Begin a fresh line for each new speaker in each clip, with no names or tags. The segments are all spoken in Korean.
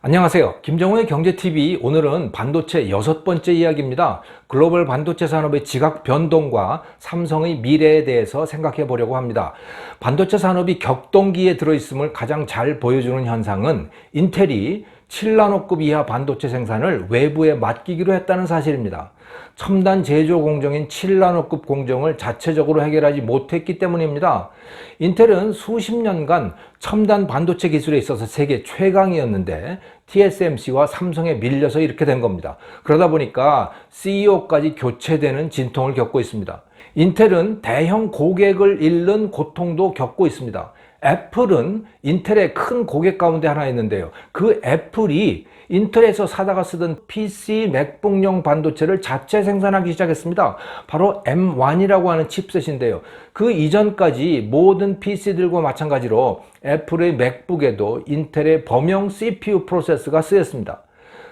안녕하세요. 김정호의 경제TV. 오늘은 반도체 6번째 이야기입니다. 글로벌 반도체 산업의 지각 변동과 삼성의 미래에 대해서 생각해 보려고 합니다. 반도체 산업이 격동기에 들어있음을 가장 잘 보여주는 현상은 인텔이 7나노급 이하 반도체 생산을 외부에 맡기기로 했다는 사실입니다. 첨단 제조 공정인 7나노급 공정을 자체적으로 해결하지 못했기 때문입니다. 인텔은 수십 년간 첨단 반도체 기술에 있어서 세계 최강이었는데 TSMC와 삼성에 밀려서 이렇게 된 겁니다. 그러다 보니까 CEO까지 교체되는 진통을 겪고 있습니다. 인텔은 대형 고객을 잃는 고통도 겪고 있습니다. 애플은 인텔의 큰 고객 가운데 하나였는데요. 그 애플이 인텔에서 사다가 쓰던 PC 맥북용 반도체를 자체 생산하기 시작했습니다. 바로 M1이라고 하는 칩셋인데요. 그 이전까지 모든 PC들과 마찬가지로 애플의 맥북에도 인텔의 범용 CPU 프로세서가 쓰였습니다.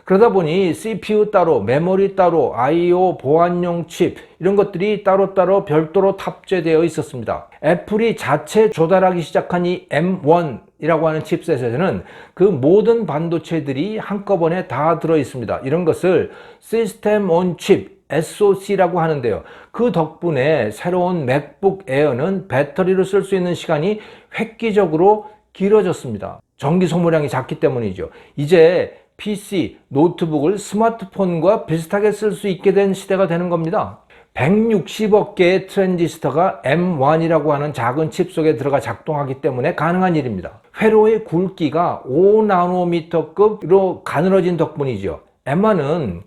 그러다 보니 CPU 따로, 메모리 따로, I/O 보안용 칩 이런 것들이 따로따로 별도로 탑재되어 있었습니다. 애플이 자체 조달하기 시작한 이 M1이라고 하는 칩셋에는 그 모든 반도체들이 한꺼번에 다 들어 있습니다. 이런 것을 시스템 온 칩 SoC라고 하는데요. 그 덕분에 새로운 맥북 에어는 배터리로 쓸 수 있는 시간이 획기적으로 길어졌습니다. 전기 소모량이 작기 때문이죠. 이제 PC, 노트북을 스마트폰과 비슷하게 쓸 수 있게 된 시대가 되는 겁니다. 160억 개의 트랜지스터가 M1이라고 하는 작은 칩 속에 들어가 작동하기 때문에 가능한 일입니다. 회로의 굵기가 5나노미터급으로 가늘어진 덕분이죠. M1은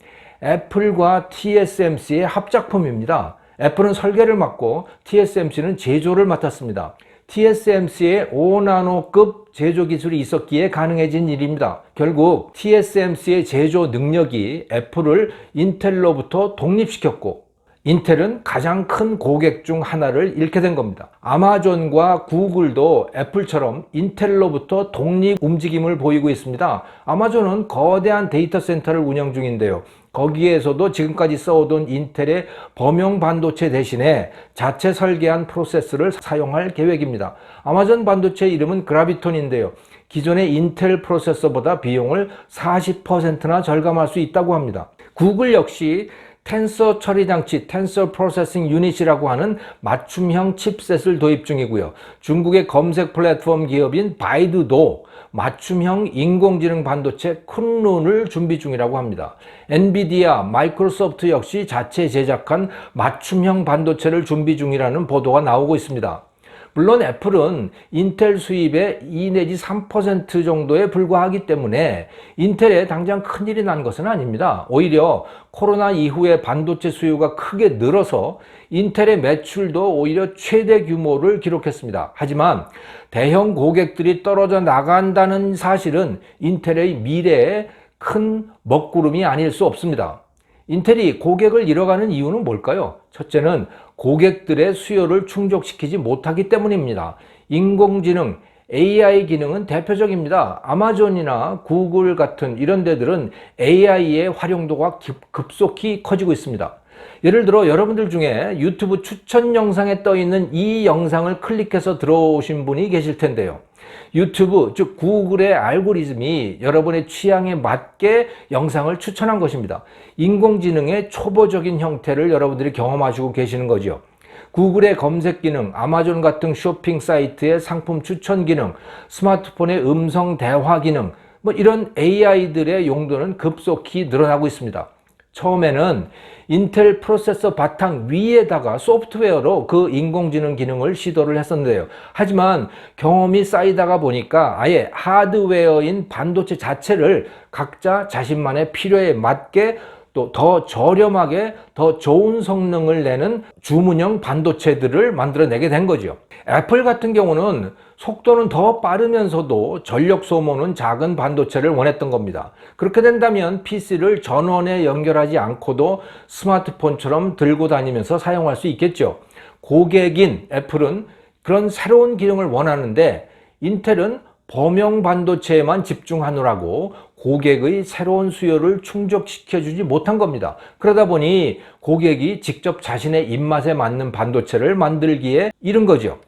애플과 TSMC의 합작품입니다. 애플은 설계를 맡고 TSMC는 제조를 맡았습니다. TSMC의 5나노급 제조 기술이 있었기에 가능해진 일입니다. 결국 TSMC의 제조 능력이 애플을 인텔로부터 독립시켰고 인텔은 가장 큰 고객 중 하나를 잃게 된 겁니다. 아마존과 구글도 애플처럼 인텔로부터 독립 움직임을 보이고 있습니다. 아마존은 거대한 데이터 센터를 운영 중인데요. 거기에서도 지금까지 써오던 인텔의 범용 반도체 대신에 자체 설계한 프로세서를 사용할 계획입니다. 아마존 반도체 이름은 그라비톤인데요. 기존의 인텔 프로세서보다 비용을 40%나 절감할 수 있다고 합니다. 구글 역시 텐서 처리 장치, 텐서 프로세싱 유닛이라고 하는 맞춤형 칩셋을 도입 중이고요. 중국의 검색 플랫폼 기업인 바이두도 맞춤형 인공지능 반도체 쿤룬을 준비 중이라고 합니다. 엔비디아, 마이크로소프트 역시 자체 제작한 맞춤형 반도체를 준비 중이라는 보도가 나오고 있습니다. 물론 애플은 인텔 수입의 2 내지 3% 정도에 불과하기 때문에 인텔에 당장 큰일이 난 것은 아닙니다. 오히려 코로나 이후에 반도체 수요가 크게 늘어서 인텔의 매출도 오히려 최대 규모를 기록했습니다. 하지만 대형 고객들이 떨어져 나간다는 사실은 인텔의 미래에 큰 먹구름이 아닐 수 없습니다. 인텔이 고객을 잃어가는 이유는 뭘까요? 첫째는 고객들의 수요를 충족시키지 못하기 때문입니다. 인공지능, AI 기능은 대표적입니다. 아마존이나 구글 같은 이런 데들은 AI의 활용도가 급속히 커지고 있습니다. 예를 들어 여러분들 중에 유튜브 추천 영상에 떠 있는 이 영상을 클릭해서 들어오신 분이 계실 텐데요. 유튜브, 즉 구글의 알고리즘이 여러분의 취향에 맞게 영상을 추천한 것입니다. 인공지능의 초보적인 형태를 여러분들이 경험하시고 계시는 거죠. 구글의 검색 기능, 아마존 같은 쇼핑 사이트의 상품 추천 기능, 스마트폰의 음성 대화 기능, 이런 AI들의 용도는 급속히 늘어나고 있습니다. 처음에는 인텔 프로세서 바탕 위에다가 소프트웨어로 그 인공지능 기능을 시도를 했었는데요. 하지만 경험이 쌓이다가 보니까 아예 하드웨어인 반도체 자체를 각자 자신만의 필요에 맞게 또 더 저렴하게 더 좋은 성능을 내는 주문형 반도체들을 만들어내게 된 거죠. 애플 같은 경우는 속도는 더 빠르면서도 전력 소모는 작은 반도체를 원했던 겁니다. 그렇게 된다면 PC를 전원에 연결하지 않고도 스마트폰처럼 들고 다니면서 사용할 수 있겠죠. 고객인 애플은 그런 새로운 기능을 원하는데 인텔은 범용 반도체에만 집중하느라고 고객의 새로운 수요를 충족시켜주지 못한 겁니다. 그러다 보니 고객이 직접 자신의 입맛에 맞는 반도체를 만들기에 이른 거죠.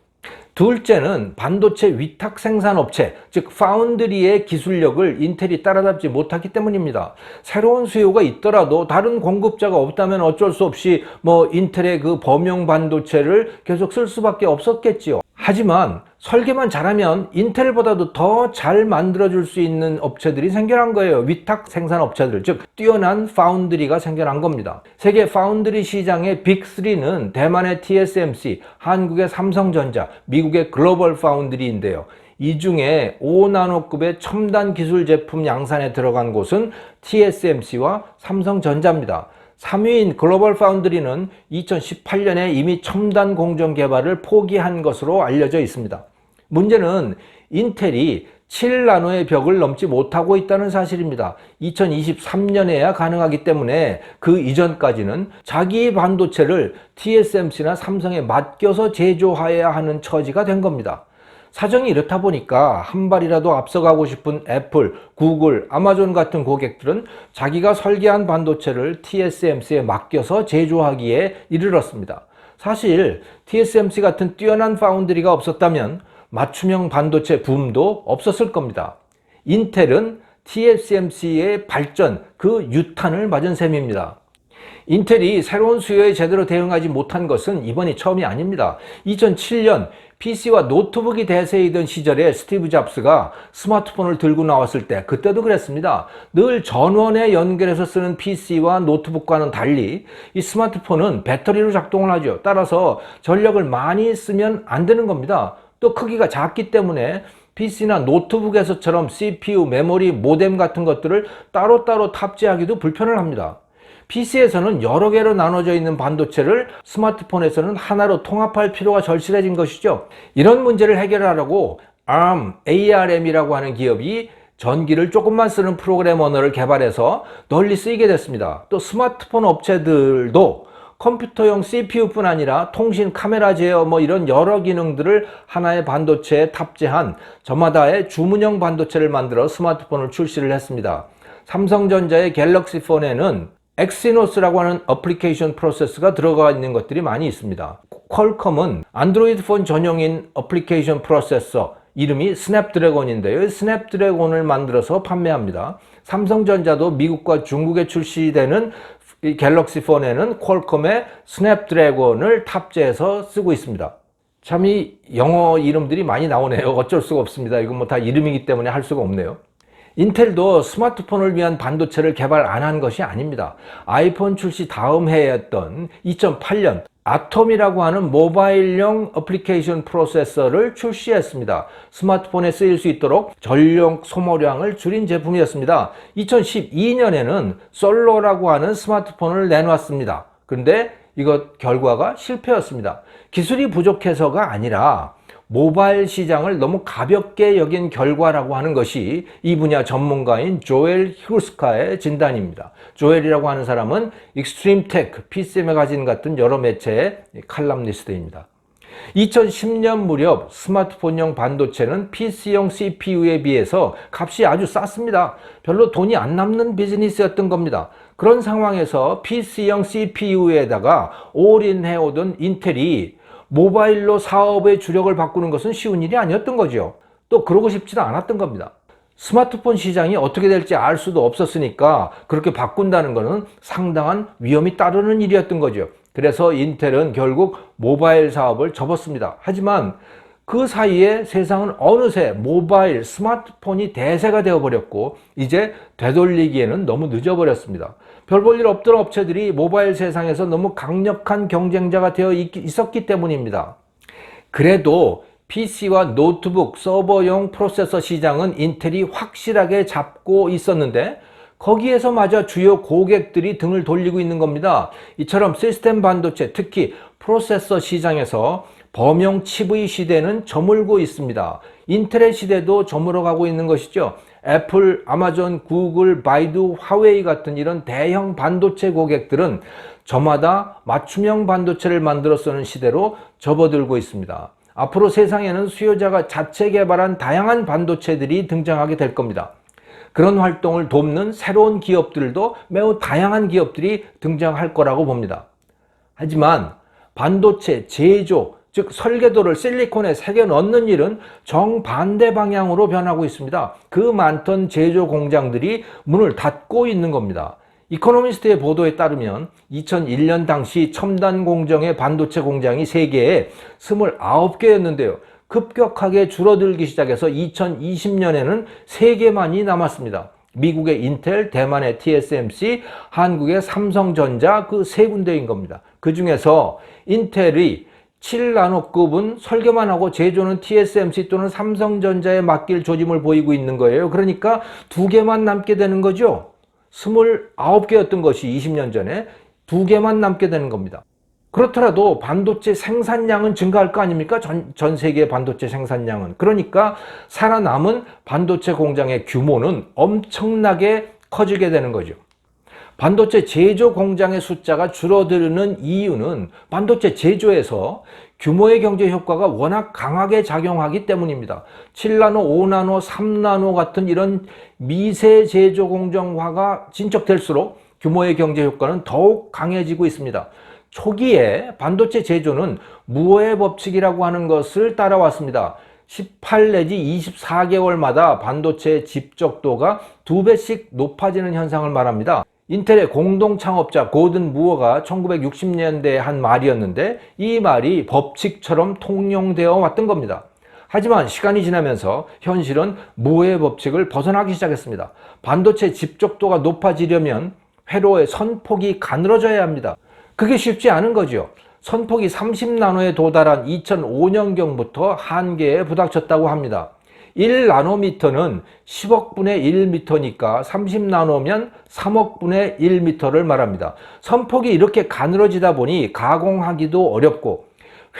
둘째는 반도체 위탁 생산업체, 즉 파운드리의 기술력을 인텔이 따라잡지 못하기 때문입니다. 새로운 수요가 있더라도 다른 공급자가 없다면 어쩔 수 없이 인텔의 그 범용 반도체를 계속 쓸 수밖에 없었겠지요. 하지만 설계만 잘하면 인텔보다도 더 잘 만들어줄 수 있는 업체들이 생겨난 거예요. 위탁 생산 업체들, 즉 뛰어난 파운드리가 생겨난 겁니다. 세계 파운드리 시장의 빅3는 대만의 TSMC, 한국의 삼성전자, 미국의 글로벌 파운드리인데요. 이 중에 5나노급의 첨단 기술 제품 양산에 들어간 곳은 TSMC와 삼성전자입니다. 3위인 글로벌 파운드리는 2018년에 이미 첨단 공정 개발을 포기한 것으로 알려져 있습니다. 문제는 인텔이 7나노의 벽을 넘지 못하고 있다는 사실입니다. 2023년에야 가능하기 때문에 그 이전까지는 자기 반도체를 TSMC나 삼성에 맡겨서 제조해야 하는 처지가 된 겁니다. 사정이 이렇다 보니까 한 발이라도 앞서가고 싶은 애플, 구글, 아마존 같은 고객들은 자기가 설계한 반도체를 TSMC에 맡겨서 제조하기에 이르렀습니다. 사실 TSMC 같은 뛰어난 파운드리가 없었다면 맞춤형 반도체 붐도 없었을 겁니다. 인텔은 TSMC의 발전, 그 유탄을 맞은 셈입니다. 인텔이 새로운 수요에 제대로 대응하지 못한 것은 이번이 처음이 아닙니다. 2007년 PC와 노트북이 대세이던 시절에 스티브 잡스가 스마트폰을 들고 나왔을 때 그때도 그랬습니다. 늘 전원에 연결해서 쓰는 PC와 노트북과는 달리 이 스마트폰은 배터리로 작동을 하죠. 따라서 전력을 많이 쓰면 안 되는 겁니다. 또 크기가 작기 때문에 PC나 노트북에서처럼 CPU, 메모리, 모뎀 같은 것들을 따로따로 탑재하기도 불편을 합니다. PC에서는 여러 개로 나눠져 있는 반도체를 스마트폰에서는 하나로 통합할 필요가 절실해진 것이죠. 이런 문제를 해결하려고 ARM이라고 하는 기업이 전기를 조금만 쓰는 프로그램 언어를 개발해서 널리 쓰이게 됐습니다. 또 스마트폰 업체들도 컴퓨터용 CPU뿐 아니라 통신, 카메라 제어 이런 여러 기능들을 하나의 반도체에 탑재한 저마다의 주문형 반도체를 만들어 스마트폰을 출시를 했습니다. 삼성전자의 갤럭시 폰에는 엑시노스라고 하는 어플리케이션 프로세서가 들어가 있는 것들이 많이 있습니다. 퀄컴은 안드로이드 폰 전용인 어플리케이션 프로세서, 이름이 스냅드래곤인데요. 스냅드래곤을 만들어서 판매합니다. 삼성전자도 미국과 중국에 출시되는 이 갤럭시 폰에는 퀄컴의 스냅드래곤을 탑재해서 쓰고 있습니다. 참 이 영어 이름들이 많이 나오네요. 어쩔 수가 없습니다. 이건 다 이름이기 때문에 할 수가 없네요. 인텔도 스마트폰을 위한 반도체를 개발 안 한 것이 아닙니다. 아이폰 출시 다음 해였던 2008년 아톰이라고 하는 모바일용 어플리케이션 프로세서를 출시했습니다. 스마트폰에 쓰일 수 있도록 전력 소모량을 줄인 제품이었습니다. 2012년에는 솔로라고 하는 스마트폰을 내놨습니다. 그런데 이것 결과가 실패였습니다. 기술이 부족해서가 아니라 모바일 시장을 너무 가볍게 여긴 결과라고 하는 것이 이 분야 전문가인 조엘 히루스카의 진단입니다. 조엘이라고 하는 사람은 익스트림 테크, PC 매거진 같은 여러 매체의 칼럼니스트입니다. 2010년 무렵 스마트폰용 반도체는 PC용 CPU에 비해서 값이 아주 쌌습니다. 별로 돈이 안 남는 비즈니스였던 겁니다. 그런 상황에서 PC용 CPU에다가 올인해오던 인텔이 모바일로 사업의 주력을 바꾸는 것은 쉬운 일이 아니었던 거죠. 또 그러고 싶지도 않았던 겁니다. 스마트폰 시장이 어떻게 될지 알 수도 없었으니까 그렇게 바꾼다는 것은 상당한 위험이 따르는 일이었던 거죠. 그래서 인텔은 결국 모바일 사업을 접었습니다. 하지만 그 사이에 세상은 어느새 모바일, 스마트폰이 대세가 되어버렸고 이제 되돌리기에는 너무 늦어버렸습니다. 별 볼 일 없던 업체들이 모바일 세상에서 너무 강력한 경쟁자가 되어 있었기 때문입니다. 그래도 PC와 노트북, 서버용 프로세서 시장은 인텔이 확실하게 잡고 있었는데 거기에서마저 주요 고객들이 등을 돌리고 있는 겁니다. 이처럼 시스템 반도체, 특히 프로세서 시장에서 범용 칩의 시대는 저물고 있습니다. 인텔의 시대도 저물어 가고 있는 것이죠. 애플, 아마존, 구글, 바이두, 화웨이 같은 이런 대형 반도체 고객들은 저마다 맞춤형 반도체를 만들어 쓰는 시대로 접어들고 있습니다. 앞으로 세상에는 수요자가 자체 개발한 다양한 반도체들이 등장하게 될 겁니다. 그런 활동을 돕는 새로운 기업들도 매우 다양한 기업들이 등장할 거라고 봅니다. 하지만 반도체 제조, 즉 설계도를 실리콘에 새겨 넣는 일은 정반대 방향으로 변하고 있습니다. 그 많던 제조 공장들이 문을 닫고 있는 겁니다. 이코노미스트의 보도에 따르면 2001년 당시 첨단 공정의 반도체 공장이 세계에 29개였는데요. 급격하게 줄어들기 시작해서 2020년에는 3개만이 남았습니다. 미국의 인텔, 대만의 TSMC, 한국의 삼성전자 그 3군데인 겁니다. 그 중에서 인텔이 7나노급은 설계만 하고 제조는 TSMC 또는 삼성전자에 맡길 조짐을 보이고 있는 거예요. 그러니까 2개만 남게 되는 거죠. 29개였던 것이 20년 전에 2개만 남게 되는 겁니다. 그렇더라도 반도체 생산량은 증가할 거 아닙니까? 전 세계 반도체 생산량은. 그러니까 살아남은 반도체 공장의 규모는 엄청나게 커지게 되는 거죠. 반도체 제조 공장의 숫자가 줄어드는 이유는 반도체 제조에서 규모의 경제 효과가 워낙 강하게 작용하기 때문입니다. 7나노, 5나노, 3나노 같은 이런 미세 제조 공정화가 진척될수록 규모의 경제 효과는 더욱 강해지고 있습니다. 초기에 반도체 제조는 무어의 법칙이라고 하는 것을 따라왔습니다. 18 내지 24개월마다 반도체의 집적도가 2배씩 높아지는 현상을 말합니다. 인텔의 공동 창업자 고든 무어가 1960년대에 한 말이었는데 이 말이 법칙처럼 통용되어 왔던 겁니다. 하지만 시간이 지나면서 현실은 무어의 법칙을 벗어나기 시작했습니다. 반도체 집적도가 높아지려면 회로의 선폭이 가늘어져야 합니다. 그게 쉽지 않은 거죠. 선폭이 30나노에 도달한 2005년경부터 한계에 부닥쳤다고 합니다. 1나노미터는 10억분의 1미터니까 30나노면 3억분의 1미터를 말합니다. 선폭이 이렇게 가늘어지다 보니 가공하기도 어렵고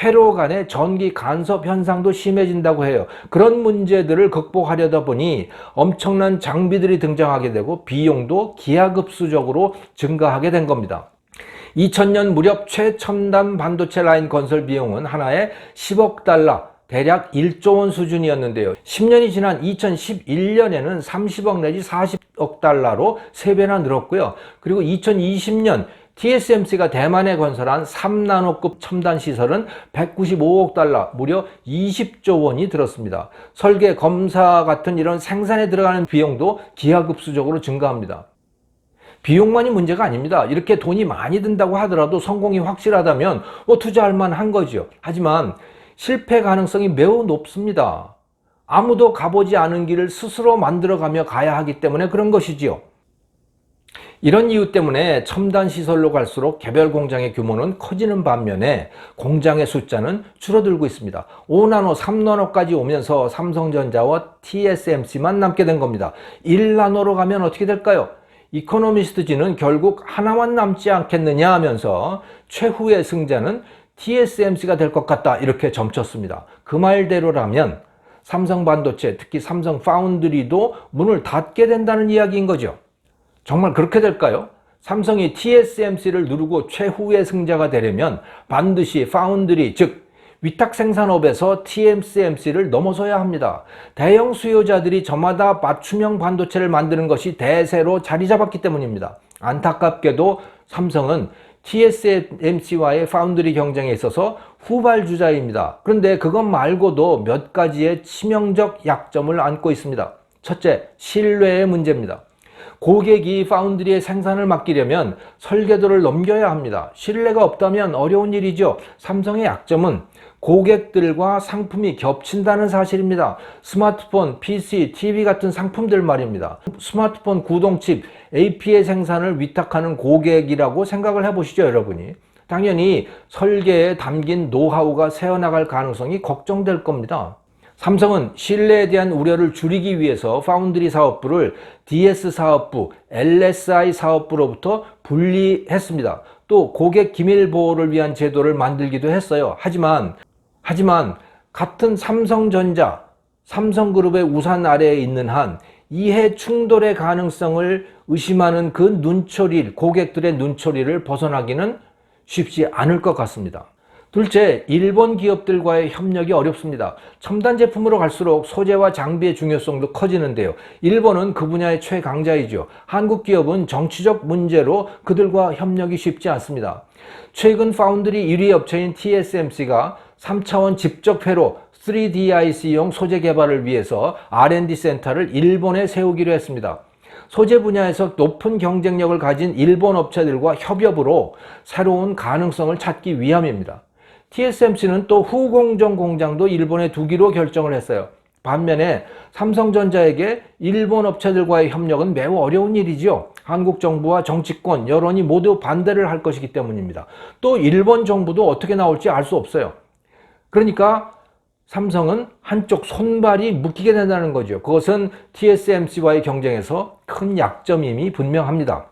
회로 간의 전기 간섭 현상도 심해진다고 해요. 그런 문제들을 극복하려다 보니 엄청난 장비들이 등장하게 되고 비용도 기하급수적으로 증가하게 된 겁니다. 2000년 무렵 최첨단 반도체 라인 건설 비용은 하나에 10억 달러, 대략 1조 원 수준이었는데요. 10년이 지난 2011년에는 30억 내지 40억 달러로 3배나 늘었고요. 그리고 2020년 TSMC가 대만에 건설한 3나노급 첨단 시설은 195억 달러, 무려 20조 원이 들었습니다. 설계, 검사 같은 이런 생산에 들어가는 비용도 기하급수적으로 증가합니다. 비용만이 문제가 아닙니다. 이렇게 돈이 많이 든다고 하더라도 성공이 확실하다면 투자할 만한 거죠. 하지만 실패 가능성이 매우 높습니다. 아무도 가보지 않은 길을 스스로 만들어가며 가야 하기 때문에 그런 것이지요. 이런 이유 때문에 첨단 시설로 갈수록 개별 공장의 규모는 커지는 반면에 공장의 숫자는 줄어들고 있습니다. 5나노, 3나노까지 오면서 삼성전자와 TSMC만 남게 된 겁니다. 1나노로 가면 어떻게 될까요? 이코노미스트지는 결국 하나만 남지 않겠느냐 하면서 최후의 승자는 TSMC가 될 것 같다 이렇게 점쳤습니다. 그 말대로라면 삼성 반도체, 특히 삼성 파운드리도 문을 닫게 된다는 이야기인 거죠. 정말 그렇게 될까요? 삼성이 TSMC를 누르고 최후의 승자가 되려면 반드시 파운드리, 즉 위탁 생산업에서 TSMC를 넘어서야 합니다. 대형 수요자들이 저마다 맞춤형 반도체를 만드는 것이 대세로 자리 잡았기 때문입니다. 안타깝게도 삼성은 TSMC와의 파운드리 경쟁에 있어서 후발주자입니다. 그런데 그것 말고도 몇 가지의 치명적 약점을 안고 있습니다. 첫째, 신뢰의 문제입니다. 고객이 파운드리의 생산을 맡기려면 설계도를 넘겨야 합니다. 신뢰가 없다면 어려운 일이죠. 삼성의 약점은 고객들과 상품이 겹친다는 사실입니다. 스마트폰, PC, TV 같은 상품들 말입니다. 스마트폰 구동칩, AP의 생산을 위탁하는 고객이라고 생각을 해보시죠, 여러분이. 당연히 설계에 담긴 노하우가 새어나갈 가능성이 걱정될 겁니다. 삼성은 신뢰에 대한 우려를 줄이기 위해서 파운드리 사업부를 DS 사업부, LSI 사업부로부터 분리했습니다. 또 고객 기밀 보호를 위한 제도를 만들기도 했어요. 하지만 같은 삼성전자, 삼성그룹의 우산 아래에 있는 한 이해 충돌의 가능성을 의심하는 그 눈초리, 고객들의 눈초리를 벗어나기는 쉽지 않을 것 같습니다. 둘째, 일본 기업들과의 협력이 어렵습니다. 첨단 제품으로 갈수록 소재와 장비의 중요성도 커지는데요. 일본은 그 분야의 최강자이죠. 한국 기업은 정치적 문제로 그들과 협력이 쉽지 않습니다. 최근 파운드리 1위 업체인 TSMC가 3차원 집적 회로 3DIC용 소재 개발을 위해서 R&D 센터를 일본에 세우기로 했습니다. 소재 분야에서 높은 경쟁력을 가진 일본 업체들과 협업으로 새로운 가능성을 찾기 위함입니다. TSMC는 또 후공정 공장도 일본에 두기로 결정을 했어요. 반면에 삼성전자에게 일본 업체들과의 협력은 매우 어려운 일이지요. 한국 정부와 정치권, 여론이 모두 반대를 할 것이기 때문입니다. 또 일본 정부도 어떻게 나올지 알 수 없어요. 그러니까 삼성은 한쪽 손발이 묶이게 된다는 거죠. 그것은 TSMC와의 경쟁에서 큰 약점임이 분명합니다.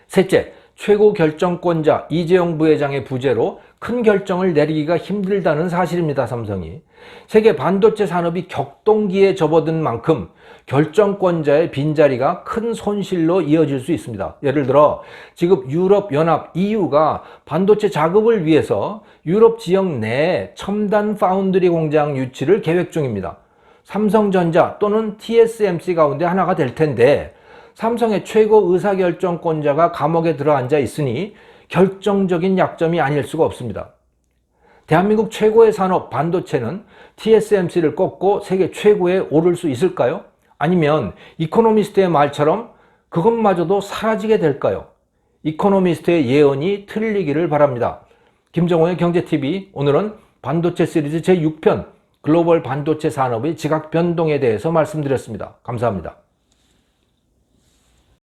셋째, 최고 결정권자 이재용 부회장의 부재로 큰 결정을 내리기가 힘들다는 사실입니다. 삼성이. 세계 반도체 산업이 격동기에 접어든 만큼 결정권자의 빈자리가 큰 손실로 이어질 수 있습니다. 예를 들어 지금 유럽연합 EU가 반도체 자급을 위해서 유럽 지역 내에 첨단 파운드리 공장 유치를 계획 중입니다. 삼성전자 또는 TSMC 가운데 하나가 될 텐데 삼성의 최고 의사결정권자가 감옥에 들어앉아 있으니 결정적인 약점이 아닐 수가 없습니다. 대한민국 최고의 산업 반도체는 TSMC를 꺾고 세계 최고에 오를 수 있을까요? 아니면 이코노미스트의 말처럼 그것마저도 사라지게 될까요? 이코노미스트의 예언이 틀리기를 바랍니다. 김정호의 경제TV, 오늘은 반도체 시리즈 제6편 글로벌 반도체 산업의 지각 변동에 대해서 말씀드렸습니다. 감사합니다.